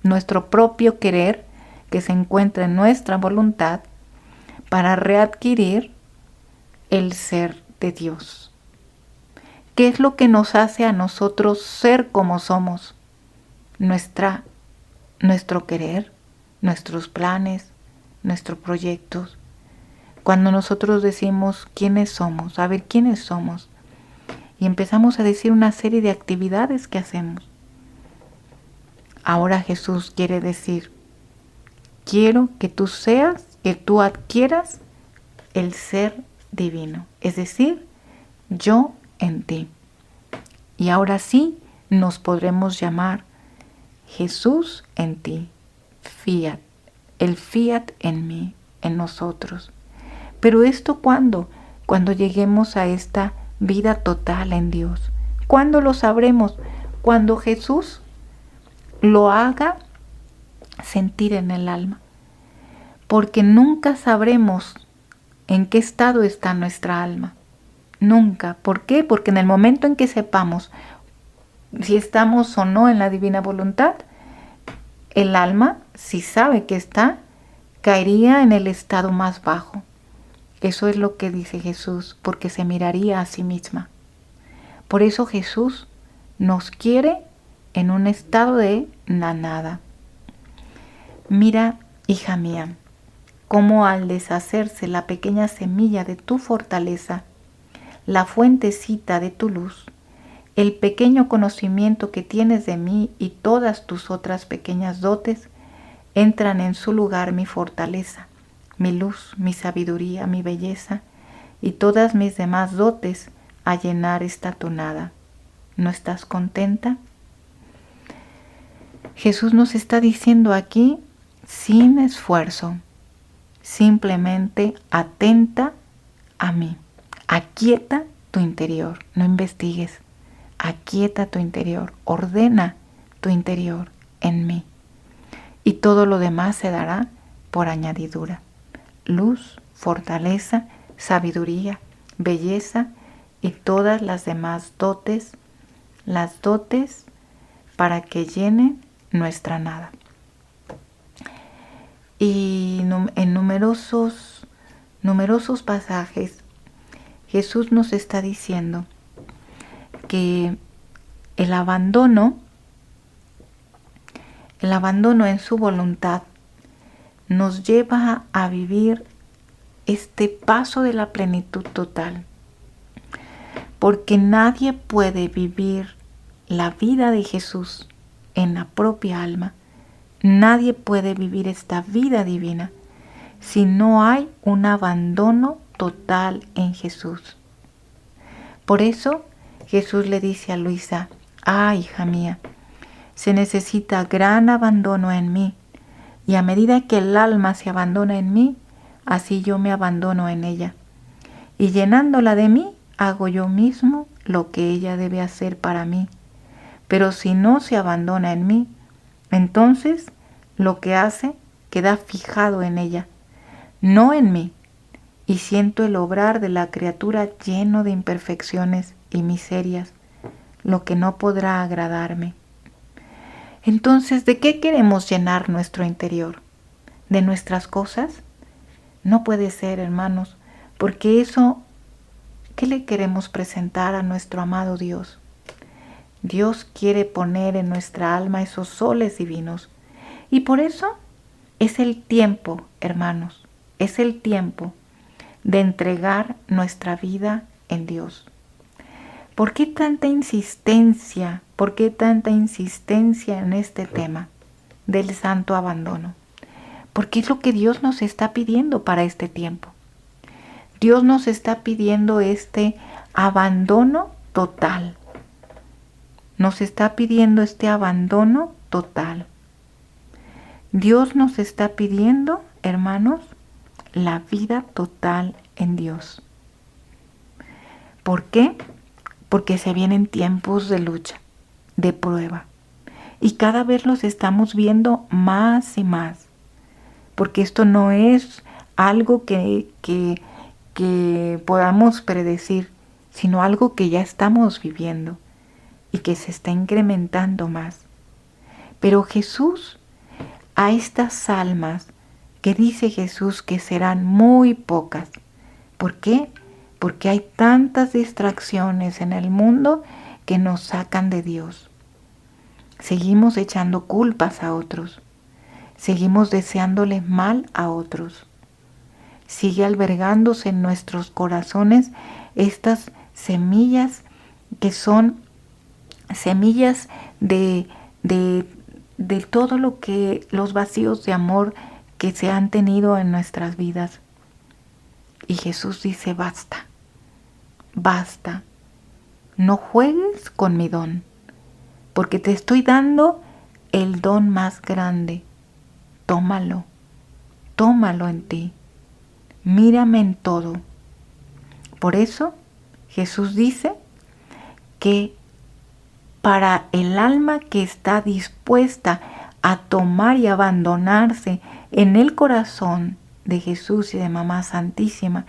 nuestro propio querer que se encuentra en nuestra voluntad para readquirir el ser de Dios. ¿Qué es lo que nos hace a nosotros ser como somos? Nuestro querer, nuestros planes, nuestros proyectos. Cuando nosotros decimos quiénes somos, a ver quiénes somos, y empezamos a decir una serie de actividades que hacemos. Ahora Jesús quiere decir, quiero que tú adquieras el ser divino, es decir, yo en ti. Y ahora sí nos podremos llamar Jesús en ti, fiat, el fiat en mí, en nosotros. Pero esto ¿cuándo? Cuando lleguemos a esta vida total en Dios. ¿Cuándo lo sabremos? Cuando Jesús lo haga sentir en el alma. Porque nunca sabremos en qué estado está nuestra alma. Nunca. ¿Por qué? Porque en el momento en que sepamos si estamos o no en la divina voluntad, el alma, si sabe que está, caería en el estado más bajo. Eso es lo que dice Jesús, porque se miraría a sí misma. Por eso Jesús nos quiere en un estado de la nada. Mira, hija mía, cómo al deshacerse la pequeña semilla de tu fortaleza, la fuentecita de tu luz, el pequeño conocimiento que tienes de mí y todas tus otras pequeñas dotes, entran en su lugar mi fortaleza, mi luz, mi sabiduría, mi belleza y todas mis demás dotes a llenar esta tonada. ¿No estás contenta? Jesús nos está diciendo aquí, sin esfuerzo, simplemente atenta a mí. Aquieta tu interior, no investigues. Aquieta tu interior, ordena tu interior en mí. Y todo lo demás se dará por añadidura. Luz, fortaleza, sabiduría, belleza y todas las demás dotes, las dotes para que llenen nuestra nada. Y en numerosos pasajes Jesús nos está diciendo que el abandono en su voluntad nos lleva a vivir este paso de la plenitud total, porque nadie puede vivir la vida de Jesús en la propia alma. Nadie puede vivir esta vida divina si no hay un abandono total en Jesús. Por eso Jesús le dice a Luisa: hija mía, se necesita gran abandono en mí, y a medida que el alma se abandona en mí, así yo me abandono en ella. Y llenándola de mí, hago yo mismo lo que ella debe hacer para mí. Pero si no se abandona en mí, entonces lo que hace queda fijado en ella, no en mí, y siento el obrar de la criatura lleno de imperfecciones y miserias, lo que no podrá agradarme. Entonces, ¿de qué queremos llenar nuestro interior? ¿De nuestras cosas? No puede ser, hermanos, porque eso, ¿qué le queremos presentar a nuestro amado Dios? Dios quiere poner en nuestra alma esos soles divinos. Y por eso es el tiempo, hermanos, es el tiempo de entregar nuestra vida en Dios. ¿Por qué tanta insistencia? ¿Por qué tanta insistencia en este tema del santo abandono? Porque es lo que Dios nos está pidiendo para este tiempo. Dios nos está pidiendo este abandono total. Nos está pidiendo este abandono total. Dios nos está pidiendo, hermanos, la vida total en Dios. ¿Por qué? Porque se vienen tiempos de lucha, de prueba. Y cada vez los estamos viendo más y más. Porque esto no es algo que podamos predecir, sino algo que ya estamos viviendo y que se está incrementando más. Pero Jesús, a estas almas que dice Jesús que serán muy pocas. ¿Por qué? Porque hay tantas distracciones en el mundo que nos sacan de Dios. Seguimos echando culpas a otros. Seguimos deseándoles mal a otros. Sigue albergándose en nuestros corazones estas semillas que son semillas de todo lo que los vacíos de amor que se han tenido en nuestras vidas. Y Jesús dice: basta, basta, no juegues con mi don, porque te estoy dando el don más grande. Tómalo, tómalo en ti, mírame en todo. Por eso Jesús dice que para el alma que está dispuesta a tomar y abandonarse en el corazón de Jesús y de Mamá Santísima,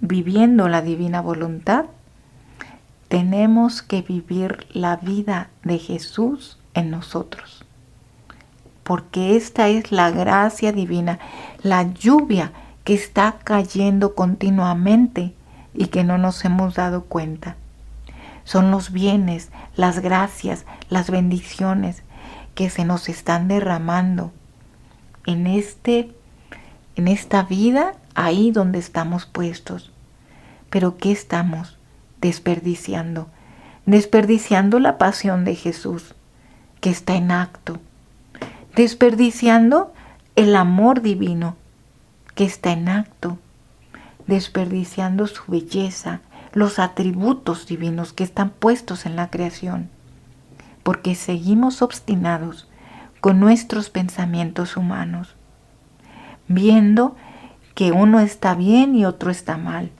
viviendo la divina voluntad, tenemos que vivir la vida de Jesús en nosotros. Porque esta es la gracia divina, la lluvia que está cayendo continuamente y que no nos hemos dado cuenta. Son los bienes, las gracias, las bendiciones que se nos están derramando en esta vida, ahí donde estamos puestos. Pero ¿qué estamos desperdiciando? Desperdiciando la pasión de Jesús, que está en acto. Desperdiciando el amor divino, que está en acto. Desperdiciando su belleza, los atributos divinos que están puestos en la creación, porque seguimos obstinados con nuestros pensamientos humanos, viendo que uno está bien y otro está mal,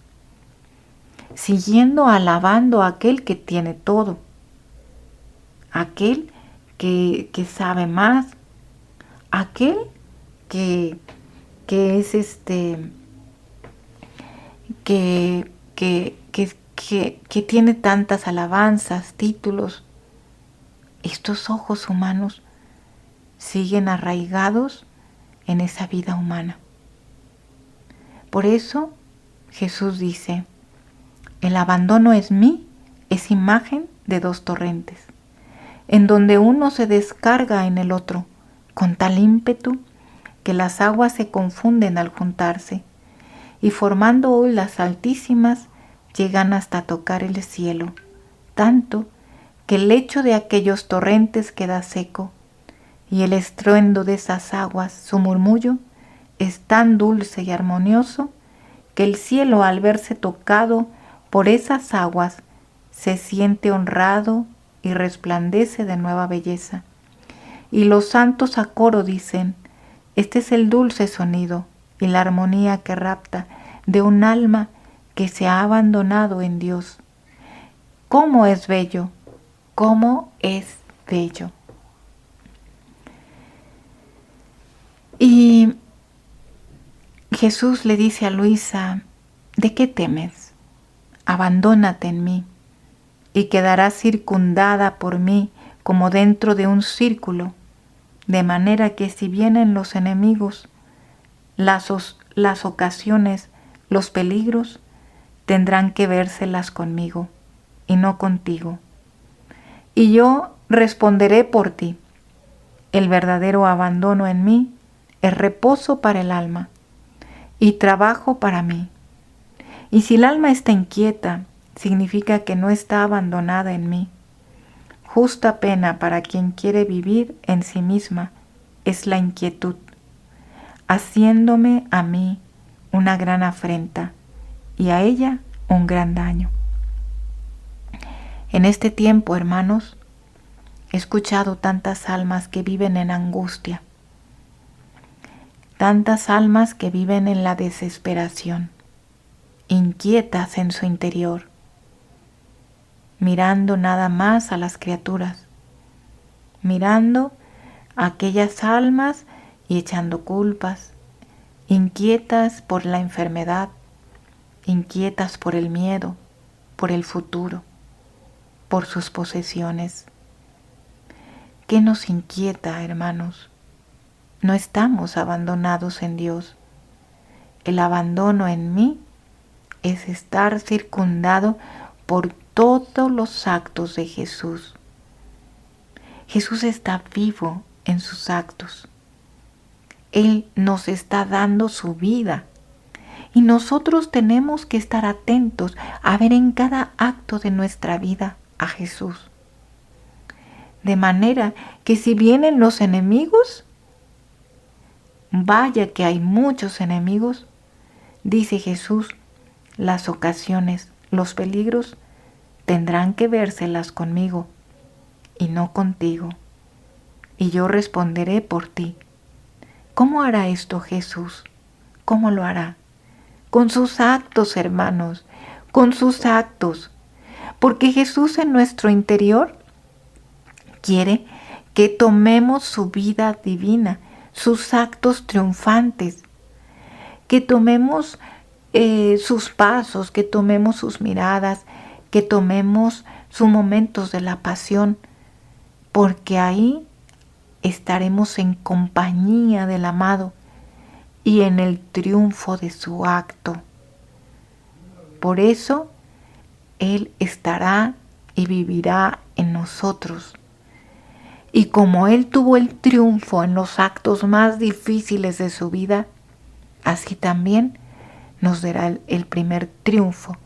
siguiendo alabando a aquel que tiene todo, aquel que sabe más, aquel que es que tiene tantas alabanzas, títulos, estos ojos humanos siguen arraigados en esa vida humana. Por eso Jesús dice, el abandono en mí es imagen de dos torrentes, en donde uno se descarga en el otro con tal ímpetu que las aguas se confunden al juntarse y formando olas altísimas llegan hasta tocar el cielo, tanto que el lecho de aquellos torrentes queda seco y el estruendo de esas aguas, su murmullo, es tan dulce y armonioso que el cielo al verse tocado por esas aguas se siente honrado y resplandece de nueva belleza. Y los santos a coro dicen, este es el dulce sonido y la armonía que rapta de un alma que se ha abandonado en Dios. ¿Cómo es bello? ¿Cómo es bello? Y Jesús le dice a Luisa, ¿de qué temes? Abandónate en mí y quedarás circundada por mí como dentro de un círculo, de manera que si vienen los enemigos, las ocasiones, los peligros, tendrán que vérselas conmigo y no contigo. Y yo responderé por ti. El verdadero abandono en mí es reposo para el alma y trabajo para mí. Y si el alma está inquieta, significa que no está abandonada en mí. Justa pena para quien quiere vivir en sí misma es la inquietud, haciéndome a mí una gran afrenta y a ella un gran daño. En este tiempo, hermanos, he escuchado tantas almas que viven en angustia, tantas almas que viven en la desesperación, inquietas en su interior, mirando nada más a las criaturas, mirando a aquellas almas y echando culpas, inquietas por la enfermedad, inquietas por el miedo, por el futuro, por sus posesiones. ¿Qué nos inquieta, hermanos? No estamos abandonados en Dios. El abandono en mí es estar circundado por todos los actos de Jesús. Jesús está vivo en sus actos. Él nos está dando su vida. Y nosotros tenemos que estar atentos a ver en cada acto de nuestra vida a Jesús. De manera que si vienen los enemigos, vaya que hay muchos enemigos, dice Jesús, las ocasiones, los peligros, tendrán que vérselas conmigo y no contigo. Y yo responderé por ti. ¿Cómo hará esto Jesús? ¿Cómo lo hará? Con sus actos, hermanos, con sus actos. Porque Jesús en nuestro interior quiere que tomemos su vida divina, sus actos triunfantes, que tomemos sus pasos, que tomemos sus miradas, que tomemos sus momentos de la pasión, porque ahí estaremos en compañía del amado y en el triunfo de su acto. Por eso Él estará y vivirá en nosotros. Y como Él tuvo el triunfo en los actos más difíciles de su vida, así también nos dará el primer triunfo,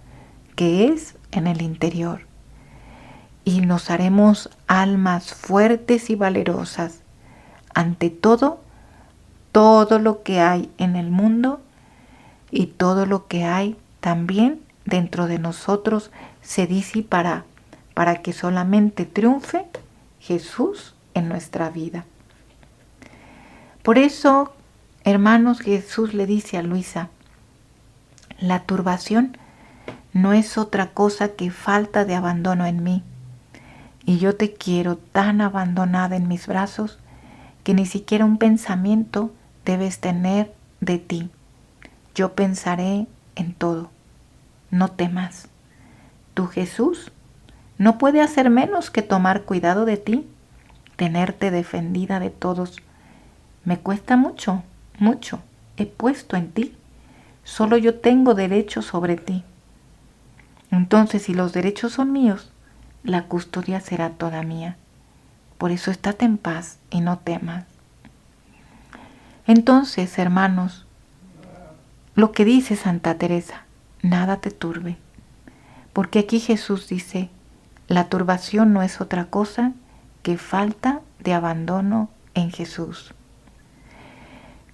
que es en el interior. Y nos haremos almas fuertes y valerosas ante todo lo que hay en el mundo y todo lo que hay también dentro de nosotros se disipará para que solamente triunfe Jesús en nuestra vida. Por eso, hermanos, Jesús le dice a Luisa, la turbación no es otra cosa que falta de abandono en mí. Y yo te quiero tan abandonada en mis brazos que ni siquiera un pensamiento debes tener de ti. Yo pensaré en todo. No temas. Tu Jesús no puede hacer menos que tomar cuidado de ti, tenerte defendida de todos. Me cuesta mucho, mucho. He puesto en ti. Solo yo tengo derecho sobre ti. Entonces, si los derechos son míos, la custodia será toda mía. Por eso estate en paz y no temas. Entonces, hermanos, lo que dice Santa Teresa, nada te turbe. Porque aquí Jesús dice, la turbación no es otra cosa que falta de abandono en Jesús.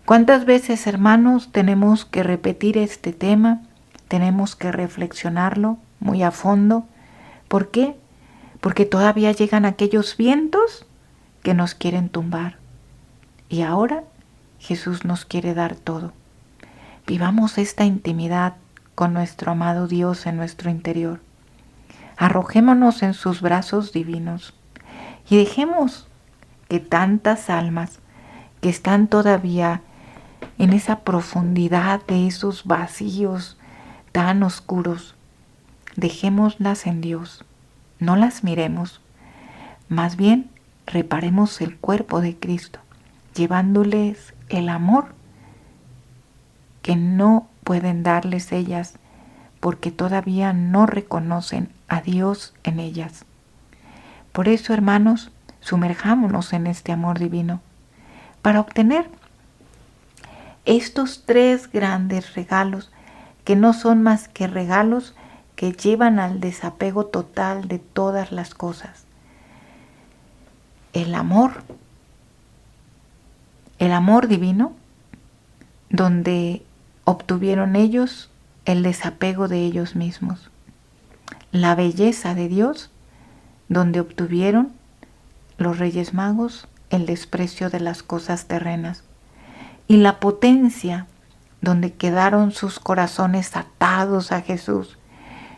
¿Cuántas veces, hermanos, tenemos que repetir este tema? Tenemos que reflexionarlo muy a fondo. ¿Por qué? Porque todavía llegan aquellos vientos que nos quieren tumbar. Y ahora Jesús nos quiere dar todo. Vivamos esta intimidad con nuestro amado Dios en nuestro interior. Arrojémonos en sus brazos divinos y dejemos que tantas almas que están todavía en esa profundidad de esos vacíos tan oscuros, dejémoslas en Dios, no las miremos, más bien reparemos el cuerpo de Cristo, llevándoles el amor que no pueden darles ellas porque todavía no reconocen a Dios en ellas. Por eso, hermanos, sumerjámonos en este amor divino para obtener estos 3 grandes regalos que no son más que regalos que llevan al desapego total de todas las cosas. El amor divino, donde obtuvieron ellos el desapego de ellos mismos. La belleza de Dios, donde obtuvieron los Reyes Magos el desprecio de las cosas terrenas. Y la potencia, donde quedaron sus corazones atados a Jesús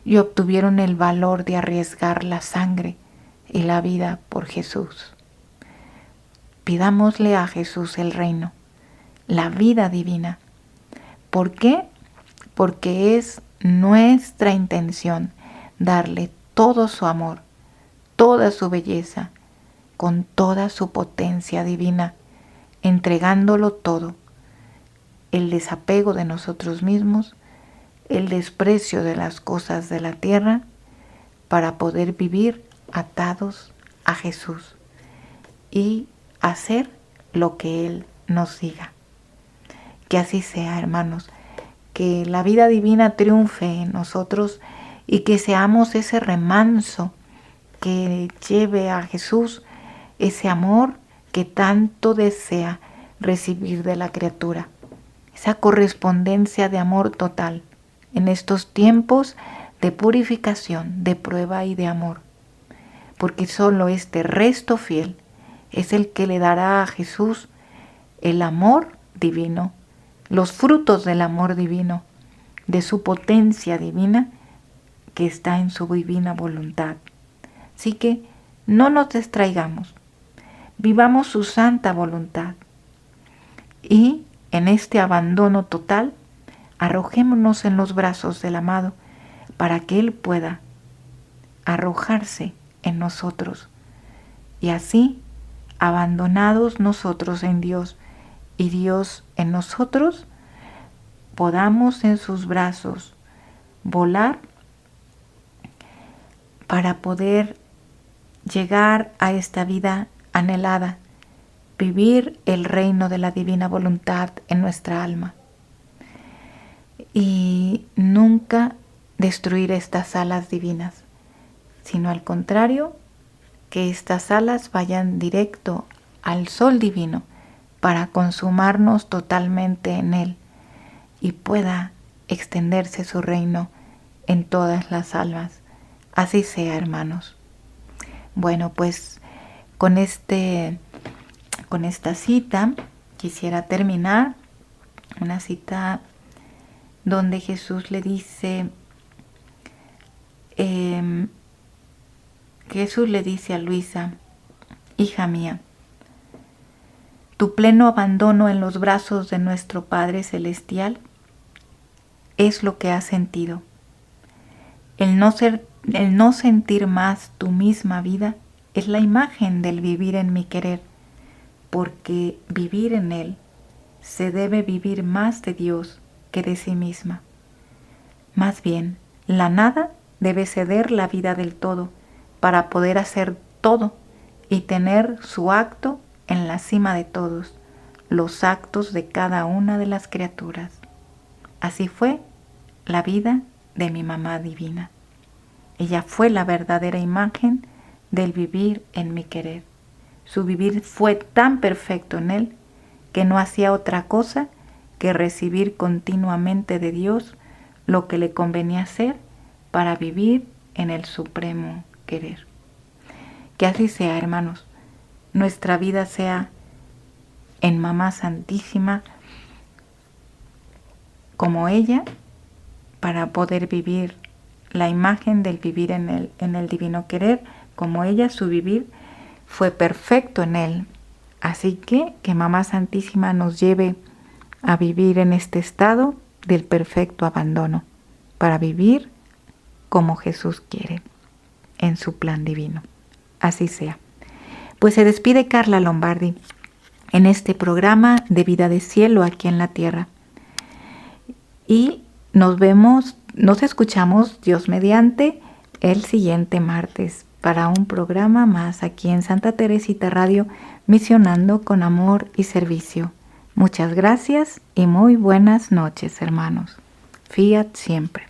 y obtuvieron el valor de arriesgar la sangre y la vida por Jesús. Pidámosle a Jesús el reino, la vida divina. ¿Por qué? Porque es nuestra intención darle todo su amor, toda su belleza, con toda su potencia divina, entregándolo todo, el desapego de nosotros mismos, el desprecio de las cosas de la tierra, para poder vivir atados a Jesús y hacer lo que Él nos diga. Que así sea, hermanos, que la vida divina triunfe en nosotros y que seamos ese remanso que lleve a Jesús ese amor que tanto desea recibir de la criatura, esa correspondencia de amor total en estos tiempos de purificación, de prueba y de amor, porque solo este resto fiel es el que le dará a Jesús el amor divino, los frutos del amor divino, de su potencia divina que está en su divina voluntad. Así que no nos distraigamos, vivamos su santa voluntad y en este abandono total arrojémonos en los brazos del amado para que Él pueda arrojarse en nosotros y así, abandonados nosotros en Dios y Dios en nosotros, podamos en sus brazos volar para poder llegar a esta vida anhelada, vivir el reino de la divina voluntad en nuestra alma y nunca destruir estas alas divinas, sino al contrario, que estas alas vayan directo al sol divino para consumarnos totalmente en él y pueda extenderse su reino en todas las almas. Así sea, hermanos. Bueno, pues con esta cita quisiera terminar, una cita donde Jesús le dice, a Luisa, hija mía, tu pleno abandono en los brazos de nuestro Padre Celestial es lo que has sentido. El no El no sentir más tu misma vida es la imagen del vivir en mi querer, porque vivir en Él se debe vivir más de Dios que de sí misma. Más bien, la nada debe ceder la vida del todo para poder hacer todo y tener su acto en la cima de todos, los actos de cada una de las criaturas. Así fue la vida de mi mamá divina. Ella fue la verdadera imagen del vivir en mi querer. Su vivir fue tan perfecto en Él que no hacía otra cosa que recibir continuamente de Dios lo que le convenía hacer para vivir en el supremo querer. Que así sea, hermanos. Nuestra vida sea en Mamá Santísima como ella, para poder vivir la imagen del vivir en el divino querer, como ella, su vivir fue perfecto en Él. Así que Mamá Santísima nos lleve a vivir en este estado del perfecto abandono, para vivir como Jesús quiere, en su plan divino. Así sea. Pues se despide Carla Lombardi en este programa de Vida de Cielo aquí en la Tierra. Y nos escuchamos, Dios mediante, el siguiente martes para un programa más aquí en Santa Teresita Radio, misionando con amor y servicio. Muchas gracias y muy buenas noches, hermanos. Fiat siempre.